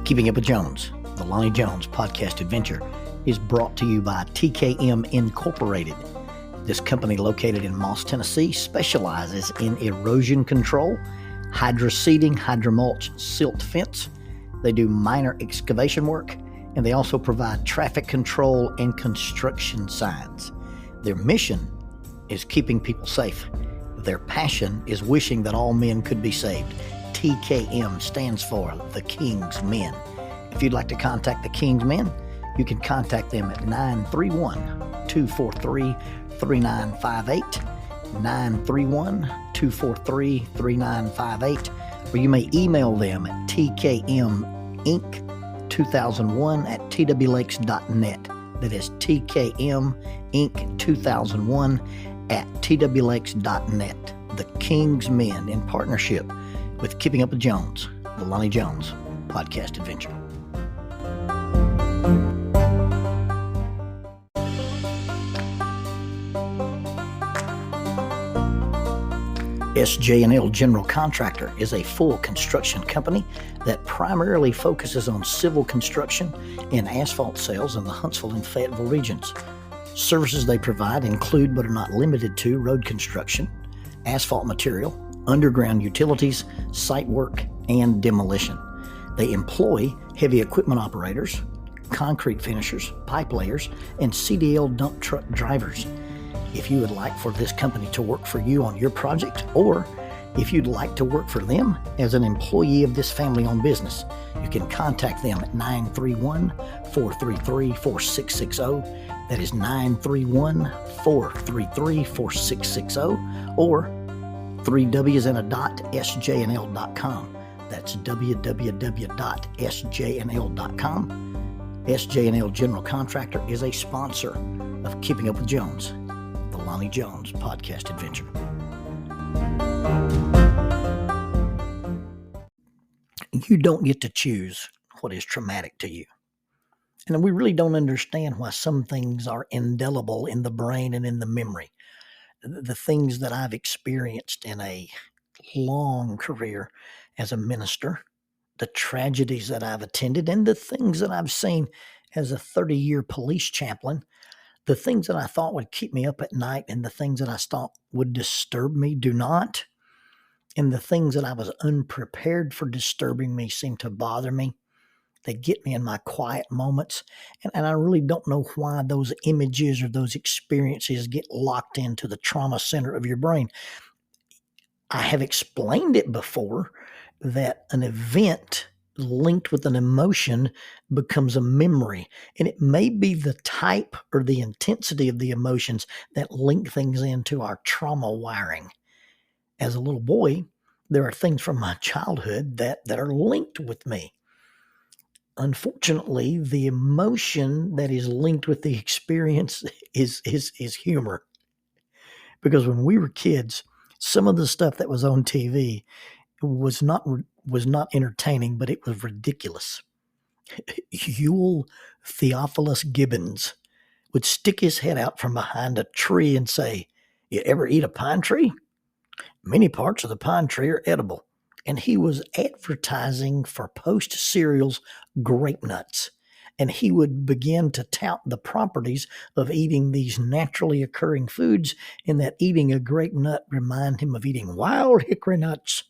Keeping Up with Jones, the Lonnie Jones podcast adventure, is brought to you by TKM Incorporated. This company, located in Moss, Tennessee, specializes in erosion control, hydroseeding, hydromulch, silt fence. They do minor excavation work, and they also provide traffic control and construction signs. Their mission is keeping people safe. Their passion is wishing that all men could be saved. TKM stands for The King's Men. If you'd like to contact The King's Men, you can contact them at 931-243-3958, 931-243-3958, or you may email them at tkminc2001@twlakes.net. That is tkminc2001@twlakes.net. The King's Men, in partnership with Keeping Up with Jones, the Lonnie Jones podcast adventure. SJ&L General Contractor is a full construction company that primarily focuses on civil construction and asphalt sales in the Huntsville and Fayetteville regions. Services they provide include, but are not limited to, road construction, asphalt material, underground utilities, site work, and demolition. They employ heavy equipment operators, concrete finishers, pipe layers, and CDL dump truck drivers. If you would like for this company to work for you on your project, or if you'd like to work for them as an employee of this family-owned business, you can contact them at 931-433-4660. That is 931-433-4660, or 3W's and a dot, sjnl.com. That's www.sjnl.com. SJ&L General Contractor is a sponsor of Keeping Up with Jones, the Lonnie Jones podcast adventure. You don't get to choose what is traumatic to you. And we really don't understand why some things are indelible in the brain and in the memory. The things that I've experienced in a long career as a minister, the tragedies that I've attended, and the things that I've seen as a 30-year police chaplain, the things that I thought would keep me up at night and the things that I thought would disturb me do not, and the things that I was unprepared for disturbing me seem to bother me. They get me in my quiet moments, and I really don't know why those images or those experiences get locked into the trauma center of your brain. I have explained it before that an event linked with an emotion becomes a memory, and it may be the type or the intensity of the emotions that link things into our trauma wiring. As a little boy, there are things from my childhood that are linked with me. Unfortunately, the emotion that is linked with the experience is humor. Because when we were kids, some of the stuff that was on TV was not entertaining, but it was ridiculous. Ewell Theophilus Gibbons would stick his head out from behind a tree and say, "You ever eat a pine tree? Many parts of the pine tree are edible." And he was advertising for Post Cereal's Grapenuts. And he would begin to tout the properties of eating these naturally occurring foods, and that eating a grape nut reminded him of eating wild hickory nuts.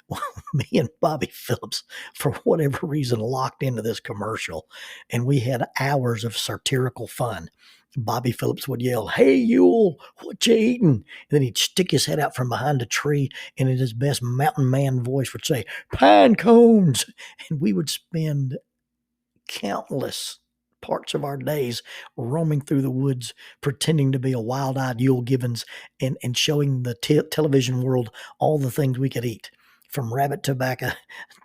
Well, me and Bobby Phillips, for whatever reason, locked into this commercial, and we had hours of satirical fun. Bobby Phillips would yell, "Hey, Ewell, what you eating?" And then he'd stick his head out from behind a tree and in his best mountain man voice would say, "Pine cones." And we would spend countless parts of our days roaming through the woods, pretending to be a wild-eyed Ewell Gibbons and showing the television world all the things we could eat. From rabbit tobacco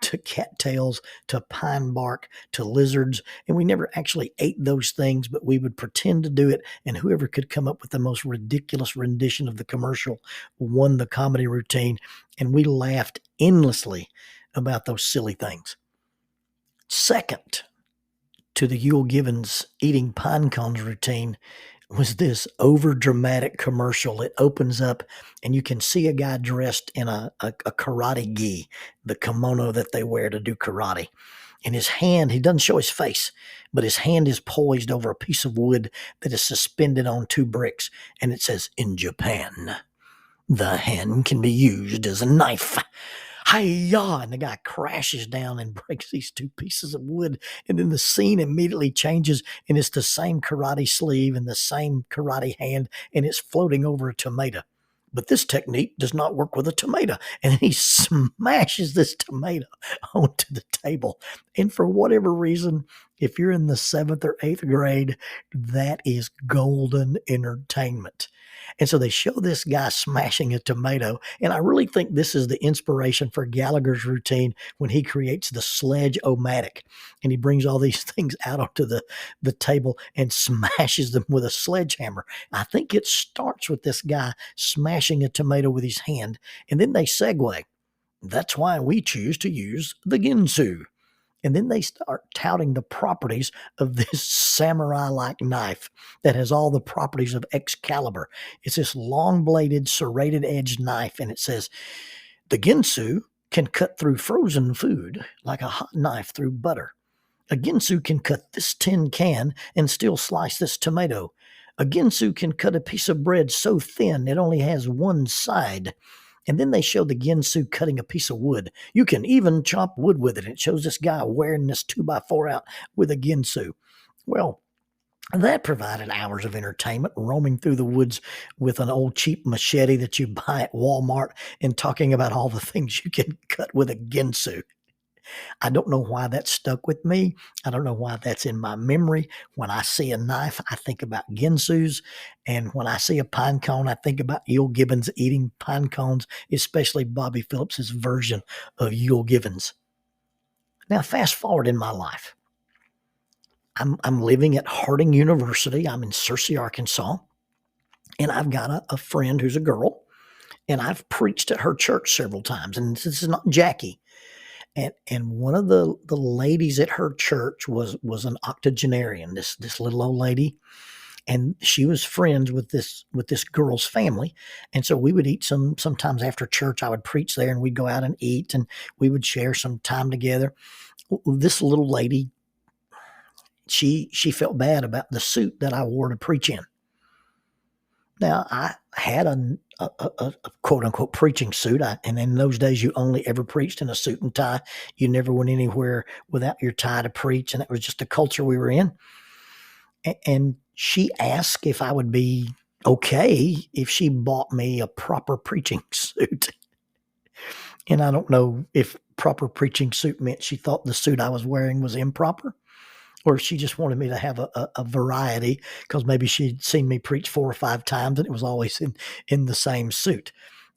to cattails to pine bark to lizards. And we never actually ate those things, but we would pretend to do it. And whoever could come up with the most ridiculous rendition of the commercial won the comedy routine. And we laughed endlessly about those silly things. Second to the Ewell Gibbons eating pine cones routine was this over-dramatic commercial. It opens up and you can see a guy dressed in a karate gi, the kimono that they wear to do karate. and his hand, he doesn't show his face, but his hand is poised over a piece of wood that is suspended on two bricks, and it says, "In Japan, the hand can be used as a knife." Hi-ya! And the guy crashes down and breaks these two pieces of wood. And then the scene immediately changes, and it's the same karate sleeve and the same karate hand, and it's floating over a tomato. But this technique does not work with a tomato. And he smashes this tomato onto the table. And for whatever reason, if you're in the 7th or 8th grade, that is golden entertainment. And so they show this guy smashing a tomato. And I really think this is the inspiration for Gallagher's routine when he creates the sledge-o-matic. And he brings all these things out onto the table and smashes them with a sledgehammer. I think it starts with this guy smashing a tomato with his hand. And then they segue. That's why we choose to use the Ginsu. And then they start touting the properties of this samurai-like knife that has all the properties of Excalibur. It's this long-bladed, serrated-edged knife, and it says, "The Ginsu can cut through frozen food like a hot knife through butter. A Ginsu can cut this tin can and still slice this tomato. A Ginsu can cut a piece of bread so thin it only has one side." And then they show the Ginsu cutting a piece of wood. You can even chop wood with it. It shows this guy wearing this 2x4 out with a Ginsu. Well, that provided hours of entertainment, roaming through the woods with an old cheap machete that you buy at Walmart and talking about all the things you can cut with a Ginsu. I don't know why that stuck with me. I don't know why that's in my memory. When I see a knife, I think about Ginsus. And when I see a pine cone, I think about Yule Gibbons eating pine cones, especially Bobby Phillips's version of Yule Gibbons. Now, fast forward in my life. I'm living at Harding University. I'm in Searcy, Arkansas. And I've got a friend who's a girl. And I've preached at her church several times. And this is not Jackie. And one of the ladies at her church was an octogenarian, this little old lady, and she was friends with this girl's family. And so we would eat sometimes after church. I would preach there, and we'd go out and eat, and we would share some time together. This little lady, she felt bad about the suit that I wore to preach in. Now, I had a quote-unquote preaching suit, and in those days, you only ever preached in a suit and tie. You never went anywhere without your tie to preach, and that was just the culture we were in. And she asked if I would be okay if she bought me a proper preaching suit. And I don't know if proper preaching suit meant she thought the suit I was wearing was improper, or she just wanted me to have a variety because maybe she'd seen me preach 4 or 5 times and it was always in the same suit.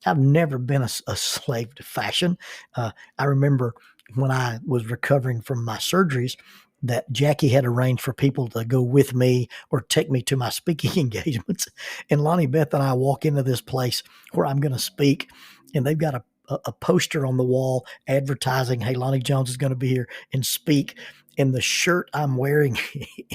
I've never been a slave to fashion. I remember when I was recovering from my surgeries that Jackie had arranged for people to go with me or take me to my speaking engagements. And Lonnie Beth and I walk into this place where I'm going to speak, and they've got a poster on the wall advertising, "Hey, Lonnie Jones is going to be here and speak." And the shirt I'm wearing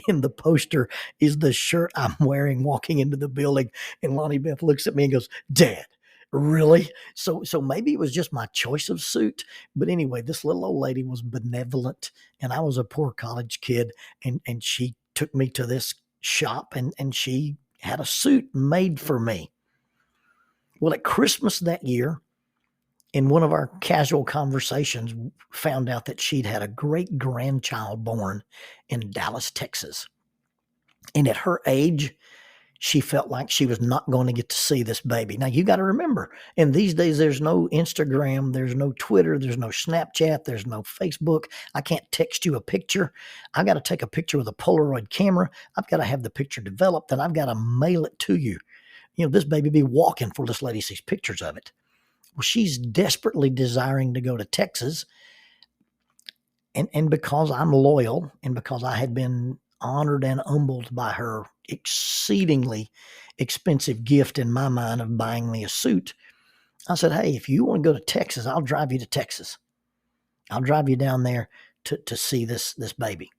in the poster is the shirt I'm wearing walking into the building. And Lonnie Beth looks at me and goes, "Dad, really?" So maybe it was just my choice of suit. But anyway, this little old lady was benevolent, and I was a poor college kid. And she took me to this shop, and she had a suit made for me. Well, at Christmas that year, in one of our casual conversations, found out that she'd had a great grandchild born in Dallas, Texas. And at her age, she felt like she was not going to get to see this baby. Now, you got to remember, in these days, there's no Instagram, there's no Twitter, there's no Snapchat, there's no Facebook. I can't text you a picture. I got to take a picture with a Polaroid camera. I've got to have the picture developed, and I've got to mail it to you. You know, this baby be walking before this lady sees pictures of it. Well, she's desperately desiring to go to Texas. And because I'm loyal and because I had been honored and humbled by her exceedingly expensive gift in my mind of buying me a suit, I said, "Hey, if you want to go to Texas, I'll drive you to Texas. I'll drive you down there to see this baby."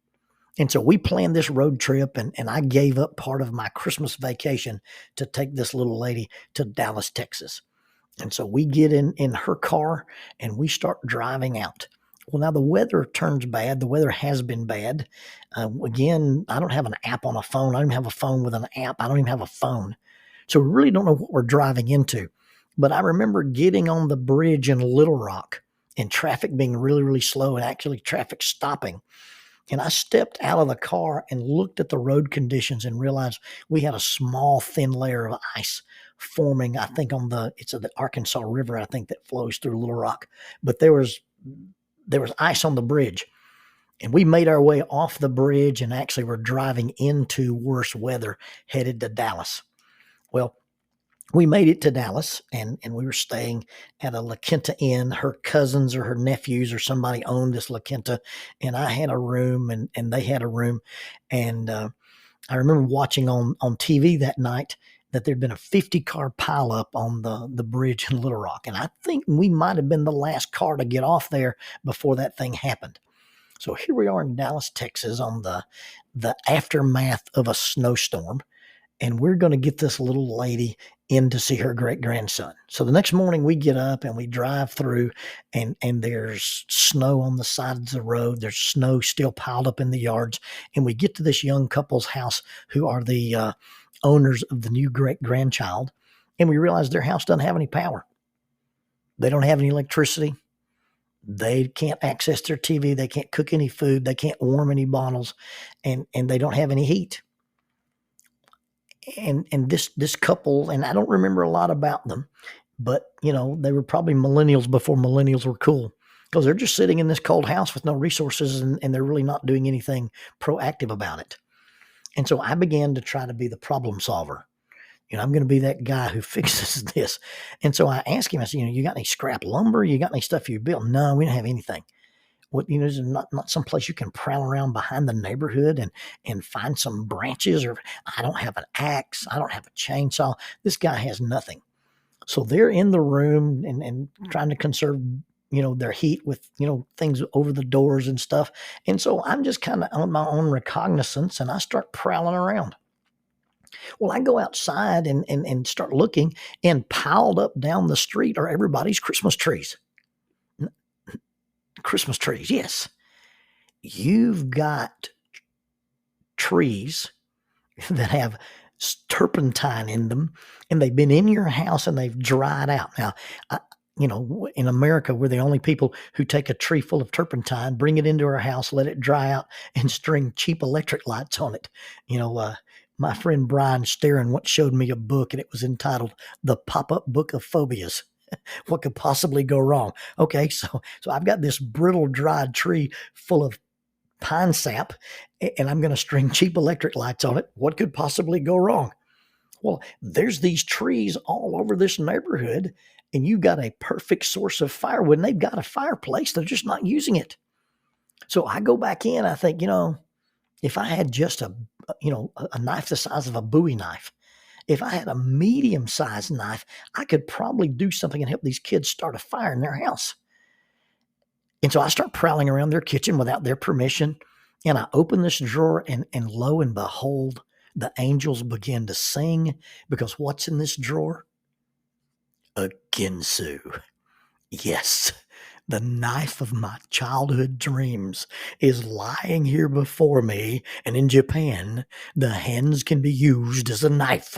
And so we planned this road trip, and I gave up part of my Christmas vacation to take this little lady to Dallas, Texas. And so we get in her car and we start driving out. Well, now the weather turns bad. The weather has been bad. Again, I don't have an app on a phone. I don't even have a phone with an app. I don't even have a phone. So we really don't know what we're driving into. But I remember getting on the bridge in Little Rock and traffic being really, really slow and actually traffic stopping. And I stepped out of the car and looked at the road conditions and realized we had a small, thin layer of ice forming, I think, it's the Arkansas River, I think, that flows through Little Rock. But there was ice on the bridge. And we made our way off the bridge and actually were driving into worse weather headed to Dallas. Well, we made it to Dallas and we were staying at a La Quinta Inn. Her cousins or her nephews or somebody owned this La Quinta, and I had a room and they had a room. And I remember watching on TV that night that there'd been a 50-car pileup on the bridge in Little Rock. And I think we might have been the last car to get off there before that thing happened. So here we are in Dallas, Texas on the aftermath of a snowstorm, and we're going to get this little lady in to see her great grandson. So the next morning we get up and we drive through, and there's snow on the side of the road. There's snow still piled up in the yards, and we get to this young couple's house who are the owners of the new great grandchild, and we realize their house doesn't have any power. They don't have any electricity. They can't access their TV. They can't cook any food. They can't warm any bottles, and they don't have any heat. And this couple, and I don't remember a lot about them, but they were probably millennials before millennials were cool, because they're just sitting in this cold house with no resources, and they're really not doing anything proactive about it. And so I began to try to be the problem solver. I'm going to be that guy who fixes this. And so I asked him, I said, you got any scrap lumber? You got any stuff you built? No, we don't have anything. What, there's not some place you can prowl around behind the neighborhood and find some branches, or I don't have an axe. I don't have a chainsaw. This guy has nothing. So they're in the room and trying to conserve, their heat with, things over the doors and stuff. And so I'm just kind of on my own recognizance, and I start prowling around. Well, I go outside and start looking, and piled up down the street are everybody's Christmas trees. Christmas trees, yes. You've got trees that have turpentine in them, and they've been in your house and they've dried out. Now, in America, we're the only people who take a tree full of turpentine, bring it into our house, let it dry out, and string cheap electric lights on it. My friend Brian Sterren once showed me a book, and it was entitled The Pop-Up Book of Phobias. What could possibly go wrong? Okay, so I've got this brittle, dried tree full of pine sap, and I'm going to string cheap electric lights on it. What could possibly go wrong? Well, there's these trees all over this neighborhood, and you got a perfect source of firewood, and they've got a fireplace. They're just not using it. So I go back in. I think, if I had just a knife the size of a Bowie knife, if I had a medium-sized knife, I could probably do something and help these kids start a fire in their house. And so I start prowling around their kitchen without their permission, and I open this drawer, and lo and behold, the angels begin to sing, because what's in this drawer? A Ginsu. Yes, the knife of my childhood dreams is lying here before me, and in Japan, the hands can be used as a knife.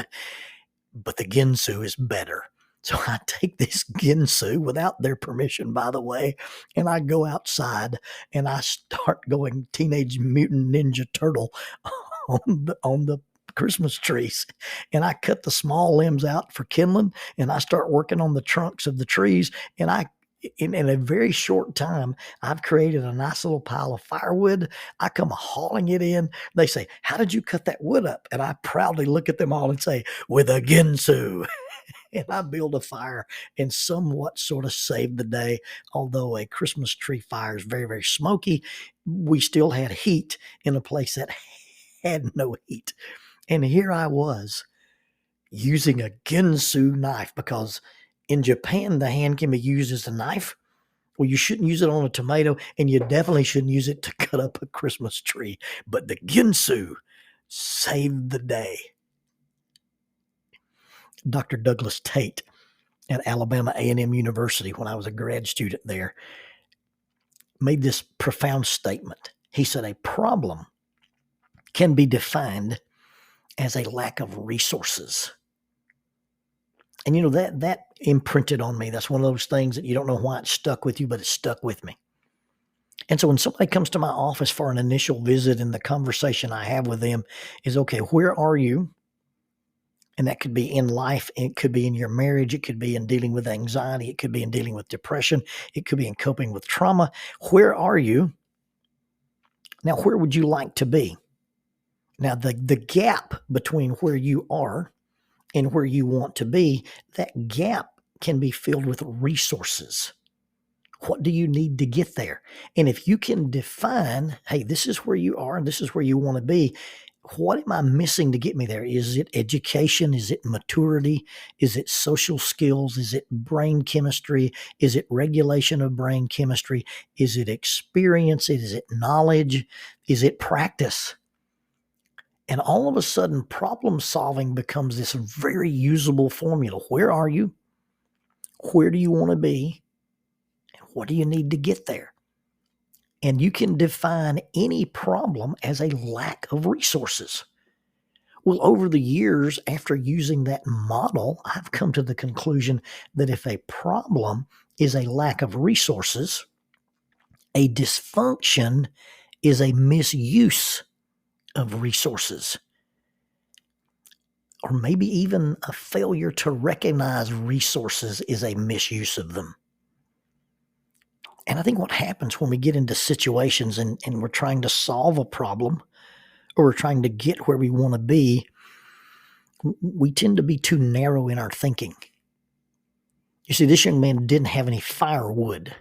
But the Ginsu is better. So I take this Ginsu, without their permission, by the way, and I go outside and I start going Teenage Mutant Ninja Turtle on the Christmas trees. And I cut the small limbs out for kindling, and I start working on the trunks of the trees. And in a very short time, I've created a nice little pile of firewood. I come hauling it in. They say, "How did you cut that wood up?" And I proudly look at them all and say, "With a Ginsu." And I build a fire and somewhat sort of save the day. Although a Christmas tree fire is very, very smoky, we still had heat in a place that had no heat. And here I was using a Ginsu knife, because in Japan, the hand can be used as a knife. Well, you shouldn't use it on a tomato, and you definitely shouldn't use it to cut up a Christmas tree. But the Ginsu saved the day. Dr. Douglas Tate at Alabama A&M University, when I was a grad student there, made this profound statement. He said, a problem can be defined as a lack of resources. And that imprinted on me. That's one of those things that you don't know why it stuck with you, but it stuck with me. And so when somebody comes to my office for an initial visit, and the conversation I have with them is, okay, where are you? And that could be in life. It could be in your marriage. It could be in dealing with anxiety. It could be in dealing with depression. It could be in coping with trauma. Where are you? Now, where would you like to be? Now, the gap between where you are and where you want to be, that gap can be filled with resources. What do you need to get there? And if you can define, hey, this is where you are and this is where you want to be, what am I missing to get me there? Is it education? Is it maturity? Is it social skills? Is it brain chemistry? Is it regulation of brain chemistry? Is it experience? Is it knowledge? Is it practice? And all of a sudden, problem solving becomes this very usable formula. Where are you? Where do you want to be? And what do you need to get there? And you can define any problem as a lack of resources. Well, over the years, after using that model, I've come to the conclusion that if a problem is a lack of resources, a dysfunction is a misuse of resources, or maybe even a failure to recognize resources is a misuse of them. And I think what happens when we get into situations and we're trying to solve a problem, or we're trying to get where we want to be, we tend to be too narrow in our thinking. You see, this young man didn't have any firewood,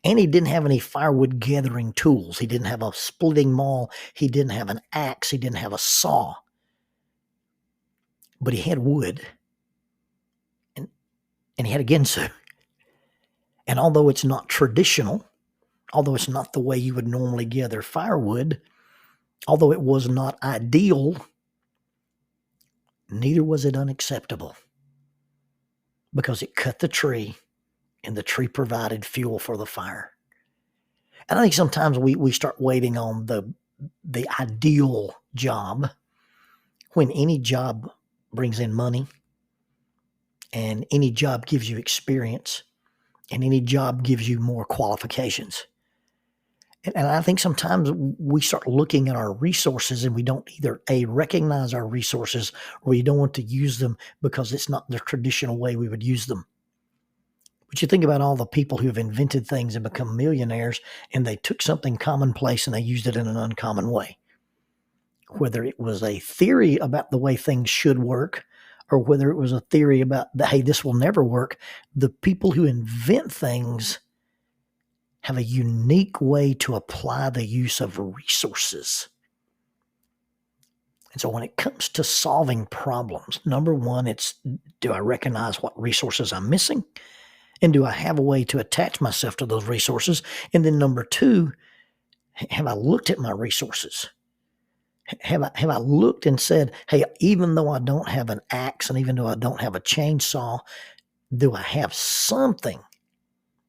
and he didn't have any firewood gathering tools. He didn't have a splitting maul. He didn't have an axe. He didn't have a saw. But he had wood, and he had a Ginsu. And although it's not traditional, although it's not the way you would normally gather firewood, although it was not ideal, neither was it unacceptable, because it cut the tree and the tree provided fuel for the fire. And I think sometimes we start waiting on the ideal job, when any job brings in money, and any job gives you experience, and any job gives you more qualifications. And I think sometimes we start looking at our resources and we don't either recognize our resources, or we don't want to use them because it's not the traditional way we would use them. But you think about all the people who have invented things and become millionaires, and they took something commonplace and they used it in an uncommon way. Whether it was a theory about the way things should work, or whether it was a theory about, hey, this will never work, the people who invent things have a unique way to apply the use of resources. And so when it comes to solving problems, number one, it's, do I recognize what resources I'm missing? And do I have a way to attach myself to those resources? And then number two, have I looked at my resources? Have I looked and said, hey, even though I don't have an axe, and even though I don't have a chainsaw, do I have something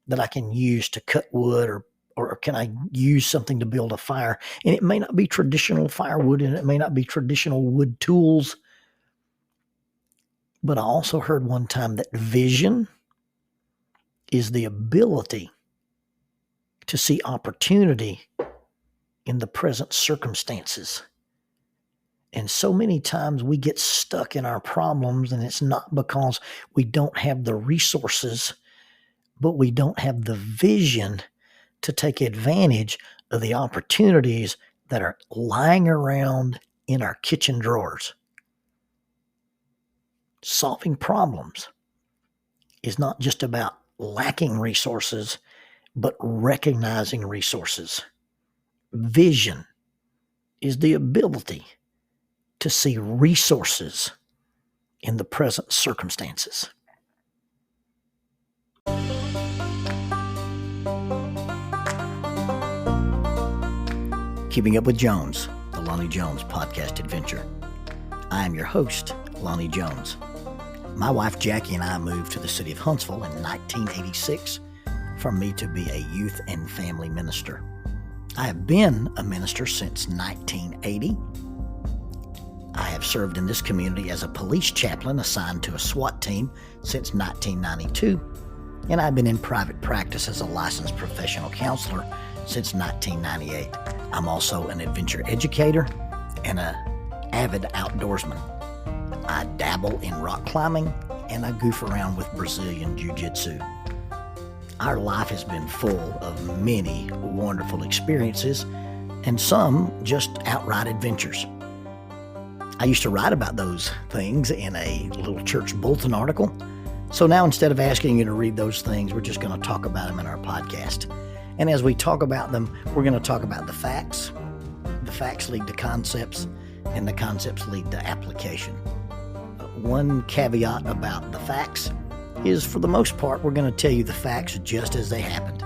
that I can use to cut wood, or can I use something to build a fire? And it may not be traditional firewood, and it may not be traditional wood tools. But I also heard one time that vision is the ability to see opportunity in the present circumstances. And so many times we get stuck in our problems, and it's not because we don't have the resources, but we don't have the vision to take advantage of the opportunities that are lying around in our kitchen drawers. Solving problems is not just about lacking resources, but recognizing resources. Vision is the ability to see resources in the present circumstances. Keeping Up with Jones, the Lonnie Jones podcast adventure. I am your host, Lonnie Jones. My wife Jackie and I moved to the city of Huntsville in 1986 for me to be a youth and family minister. I have been a minister since 1980. I have served in this community as a police chaplain assigned to a SWAT team since 1992, and I've been in private practice as a licensed professional counselor since 1998. I'm also an adventure educator and an avid outdoorsman. I dabble in rock climbing, and I goof around with Brazilian Jiu-Jitsu. Our life has been full of many wonderful experiences, and some just outright adventures. I used to write about those things in a little church bulletin article, so now instead of asking you to read those things, we're just going to talk about them in our podcast. And as we talk about them, we're going to talk about the facts. The facts lead to concepts, and the concepts lead to application. One caveat about the facts is, for the most part, we're going to tell you the facts just as they happened.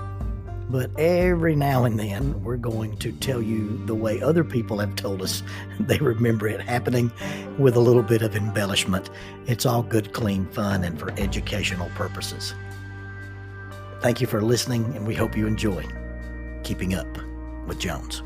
But every now and then, we're going to tell you the way other people have told us they remember it happening, with a little bit of embellishment. It's all good, clean fun and for educational purposes. Thank you for listening, and we hope you enjoy Keeping Up with Jones.